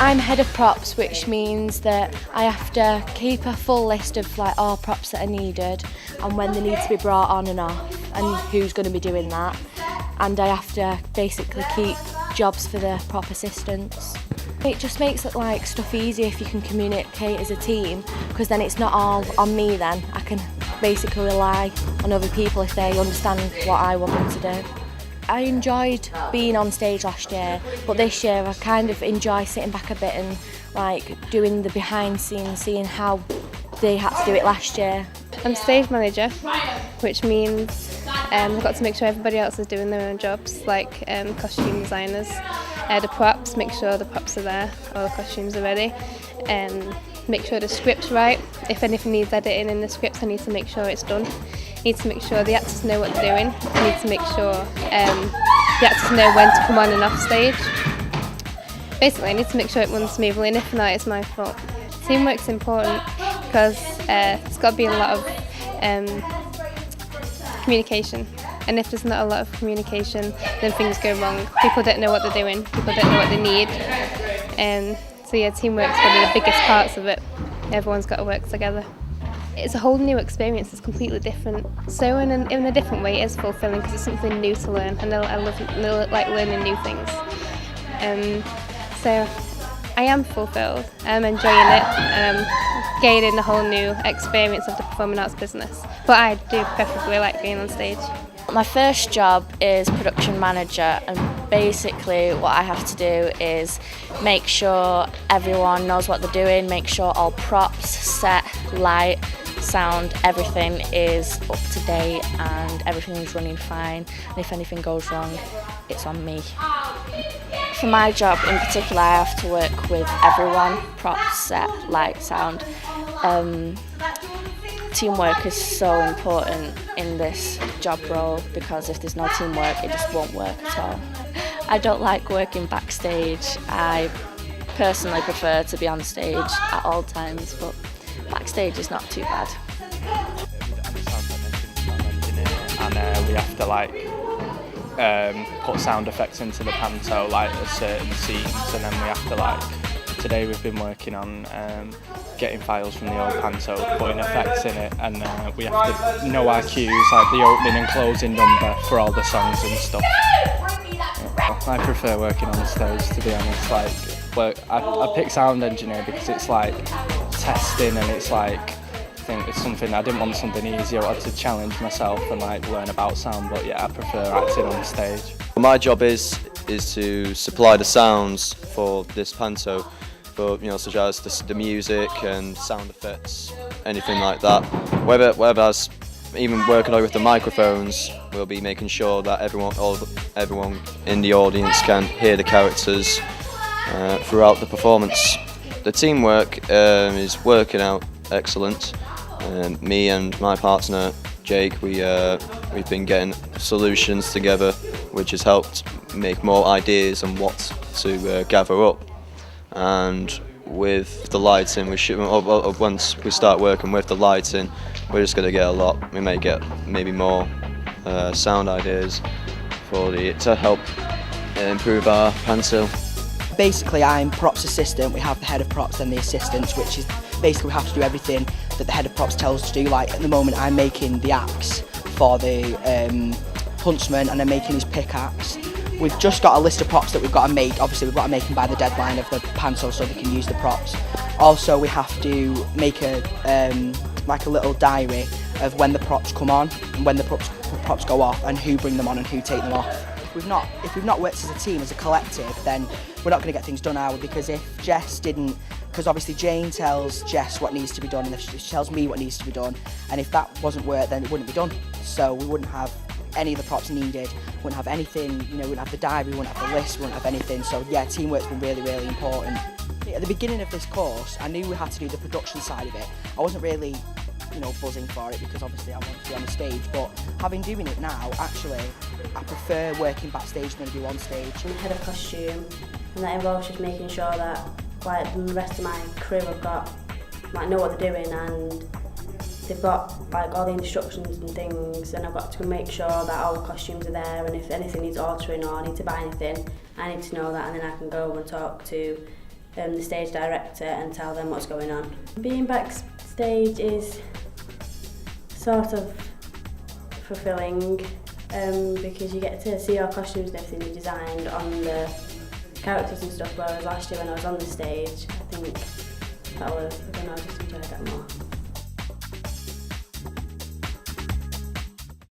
I'm head of props, which means that I have to keep a full list of like all props that are needed and when they need to be brought on and off and who's going to be doing that. And I have to basically keep jobs for the prop assistants. It just makes it like stuff easier if you can communicate as a team, because then it's not all on me then. I can basically rely on other people if they understand what I want them to do. I enjoyed being on stage last year, but this year I kind of enjoy sitting back a bit and like doing the behind scenes, seeing how they had to do it last year. I'm stage manager, which means I've got to make sure everybody else is doing their own jobs, like costume designers. The props, make sure the props are there, all the costumes are ready. Make sure the script's right. If anything needs editing in the scripts, I need to make sure it's done. I need to make sure the actors know what they're doing. I need to make sure the actors know when to come on and off stage. Basically, I need to make sure it runs smoothly, and if not, it's my fault. Teamwork's important because it's got to be a lot of communication. And if there's not a lot of communication, then things go wrong. People don't know what they're doing, people don't know what they need. So yeah, teamwork's one of the biggest parts of it. Everyone's got to work together. It's a whole new experience, it's completely different. So in a different way it is fulfilling because it's something new to learn, and I love like learning new things. So I am fulfilled, I'm enjoying it, and I'm gaining a whole new experience of the performing arts business. But I do preferably like being on stage. My first job is production manager, and basically what I have to do is make sure everyone knows what they're doing, make sure all props, set, light, sound, everything is up to date and everything is running fine, and if anything goes wrong, it's on me. For my job in particular, I have to work with everyone, props, set, light, sound. Teamwork is so important in this job role because if there's no teamwork, it just won't work at all. I don't like working backstage. I personally prefer to be on stage at all times, but backstage is not too bad. And we have to like put sound effects into the panto like at certain scenes, and then we have to like, today we've been working on getting files from the old panto, putting effects in it, and we have to know our cues, like the opening and closing number for all the songs and stuff. I prefer working on stage, to be honest. I pick sound engineer because it's like testing, and it's like, I think it's something, I didn't want something easier, I wanted to challenge myself and like learn about sound, but yeah, I prefer acting on stage. My job is to supply the sounds for this panto, for, such as the music and sound effects, anything like that. Whereas even working with the microphones, we'll be making sure that everyone in the audience can hear the characters throughout the performance. The teamwork is working out excellent. Me and my partner Jake, we've been getting solutions together, which has helped make more ideas on what to gather up. And with the lighting, once we start working with the lighting, we're just going to get a lot. We may get maybe more sound ideas to help improve our panto. Basically, I'm props assistant. We have the head of props and the assistants, which is basically we have to do everything that the head of props tells us to do. Like at the moment, I'm making the axe for the huntsman, and I'm making his pickaxe. We've just got a list of props that we've got to make. Obviously, we've got to make them by the deadline of the panto so we can use the props. Also, we have to make a little diary of when the props come on and when the props go off, and who bring them on and who take them off. If we've not worked as a team, as a collective, then we're not going to get things done, are we? Because if Jess didn't, because obviously Jane tells Jess what needs to be done, and if she tells me what needs to be done, and if that wasn't work, then it wouldn't be done. So we wouldn't have any of the props needed, wouldn't have anything, we wouldn't have the diary, we wouldn't have the list, we wouldn't have anything. So yeah, teamwork's been really, really important. At the beginning of this course, I knew we had to do the production side of it. I wasn't really, buzzing for it because obviously I wanted to be on the stage, but having doing it now, actually, I prefer working backstage than I do on stage. I'm head of costume, and that involves just making sure that the rest of my crew have got, know what they're doing, and they've got all the instructions and things, and I've got to make sure that all the costumes are there, and if anything needs altering or I need to buy anything, I need to know that, and then I can go and talk to the stage director and tell them what's going on. Being backstage is sort of fulfilling because you get to see your costumes and everything you designed on the characters and stuff, whereas last year when I was on the stage, I think that was, I don't know, I just enjoyed that more.